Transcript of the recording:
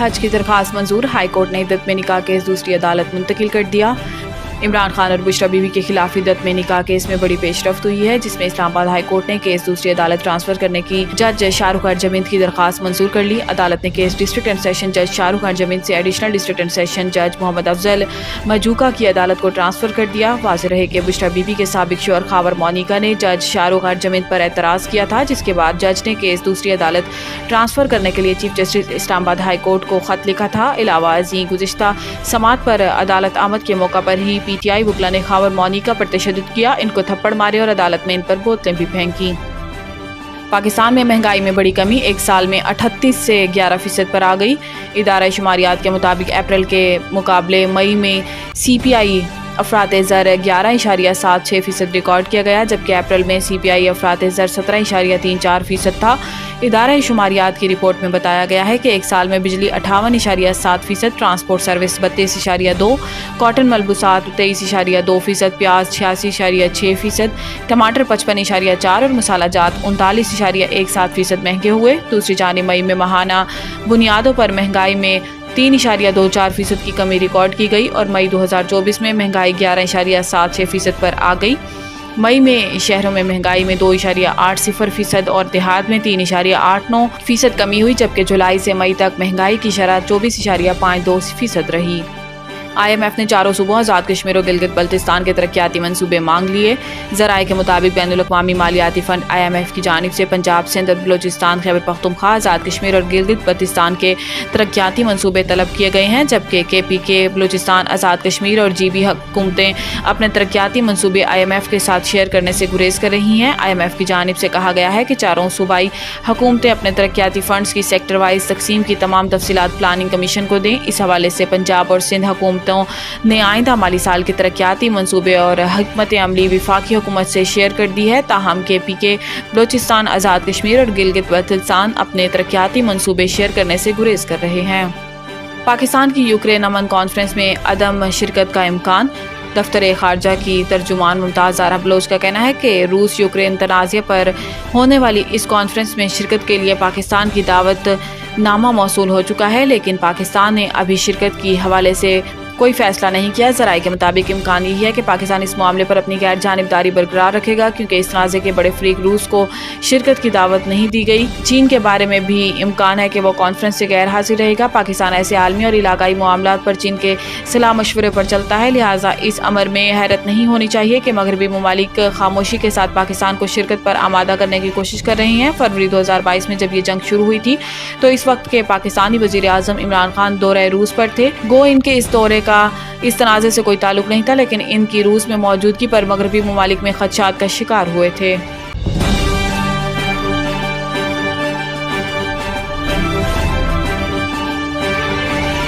حج کی درخواست منظور، high court نے عدت میں نکاح کیس دوسری عدالت منتقل کر دیا۔ عمران خان اور بشریٰ بی بی کے خلاف عدت میں نکاح کیس میں بڑی پیش رفت ہوئی ہے، جس میں اسلام آباد ہائی کورٹ نے کیس دوسری عدالت ٹرانسفر کرنے کی جج شاہ رخ ارجمند کی درخواست منظور کر لی۔ عدالت نے کیس ڈسٹرکٹ اینڈ سیشن جج شاہ رخ ارجمند سے ایڈیشنل ڈسٹرکٹ اینڈ سیشن جج محمد افضل مجوکا کی عدالت کو ٹرانسفر کر دیا۔ واضح رہے کہ بشریٰ بی بی کے سابق شوہر خاور مونیکا نے جج شاہ رخ ارجمند پر اعتراض کیا تھا، جس کے بعد جج نے کیس دوسری عدالت ٹرانسفر کرنے کے لیے چیف جسٹس اسلام آباد ہائی کورٹ کو خط لکھا تھا۔ علاوہ ازیں گزشتہ سماعت پر عدالت آمد کے موقع پر ہی پی ٹی آئی وکلا نے خاور مونیکا پر تشدد کیا، ان کو تھپڑ مارے اور عدالت میں ان پر بوتلیں بھی پھینکی۔ پاکستان میں مہنگائی میں بڑی کمی ایک سال میں 38 سے 11% پر آ گئی۔ ادارہ شماریات کے مطابق اپریل کے مقابلے مئی میں سی پی آئی افراط زر 11.76% ریکارڈ کیا گیا، جبکہ اپریل میں سی پی آئی افراط زر 17.34% تھا۔ ادارہ شماریات کی رپورٹ میں بتایا گیا ہے کہ ایک سال میں بجلی 58.7%، ٹرانسپورٹ سروس 32.2%، کاٹن ملبوسات 23.2%، پیاز 86.6%، ٹماٹر 55.4% اور مسالہ جات 39.17% مہنگے ہوئے۔ دوسری جانب مئی میں ماہانہ بنیادوں پر مہنگائی میں 3.24% کی کمی ریکارڈ کی گئی اور مئی 2024 میں مہنگائی 11.76% پر آ گئی۔ مئی میں شہروں میں مہنگائی میں 2.80% اور دیہات میں 3.89% کمی ہوئی، جبکہ جولائی سے مئی تک مہنگائی کی شرح 24.52% رہی۔ آئی ایم ایف نے چاروں صوبوں آزاد کشمیر اور گلگت بلتستان کے ترقیاتی منصوبے مانگ لیے۔ ذرائع کے مطابق بین الاقوامی مالیاتی فنڈ آئی ایم ایف کی جانب سے پنجاب، سندھ، بلوچستان، خیبر پختونخوا، آزاد کشمیر اور گلگت بلتستان کے ترقیاتی منصوبے طلب کیے گئے ہیں، جبکہ کے پی کے، بلوچستان، آزاد کشمیر اور جی بی حکومتیں اپنے ترقیاتی منصوبے آئی ایم ایف کے ساتھ شیئر کرنے سے گریز کر رہی ہیں۔ آئی ایم ایف کی جانب سے کہا گیا ہے کہ چاروں صوبائی حکومتیں اپنے ترقیاتی فنڈز کی سیکٹر وائز تقسیم کی تمام تفصیلات پلاننگ کمیشن کو دیں۔ اس حوالے سے پنجاب اور سندھ حکومتوں نے آئندہ مالی سال کے ترقیاتی منصوبے اور حکمت عملی وفاقی حکومت سے شیئر کر دی ہے، تاہم کے پی کے، بلوچستان، آزاد کشمیر اور گلگت بلتستان اپنے ترقیاتی منصوبے شیئر کرنے سے گریز کر رہے ہیں۔ پاکستان کی یوکرین امن کانفرنس میں عدم شرکت کا امکان۔ دفتر خارجہ کی ترجمان ممتاز زہرا بلوچ کا کہنا ہے کہ روس یوکرین تنازع پر ہونے والی اس کانفرنس میں شرکت کے لیے پاکستان کی دعوت نامہ موصول ہو چکا ہے، لیکن پاکستان نے ابھی شرکت کی حوالے سے کوئی فیصلہ نہیں کیا۔ ذرائع کے مطابق امکان یہ ہے کہ پاکستان اس معاملے پر اپنی غیر جانبداری برقرار رکھے گا، کیونکہ اس تنازع کے بڑے فریق روس کو شرکت کی دعوت نہیں دی گئی۔ چین کے بارے میں بھی امکان ہے کہ وہ کانفرنس سے غیر حاضر رہے گا۔ پاکستان ایسے عالمی اور علاقائی معاملات پر چین کے صلاح مشورے پر چلتا ہے، لہٰذا اس امر میں حیرت نہیں ہونی چاہیے کہ مغربی ممالک خاموشی کے ساتھ پاکستان کو شرکت پر آمادہ کرنے کی کوشش کر رہے ہیں۔ فروری 2022 میں جب یہ جنگ شروع ہوئی تھی تو اس وقت کے پاکستانی وزیر اعظم عمران خان دورہ روس پر تھے۔ گو ان کے اس دورے کا اس تنازع سے کوئی تعلق نہیں تھا، لیکن ان کی روس میں موجودگی پر مغربی ممالک میں خدشات کا شکار ہوئے تھے۔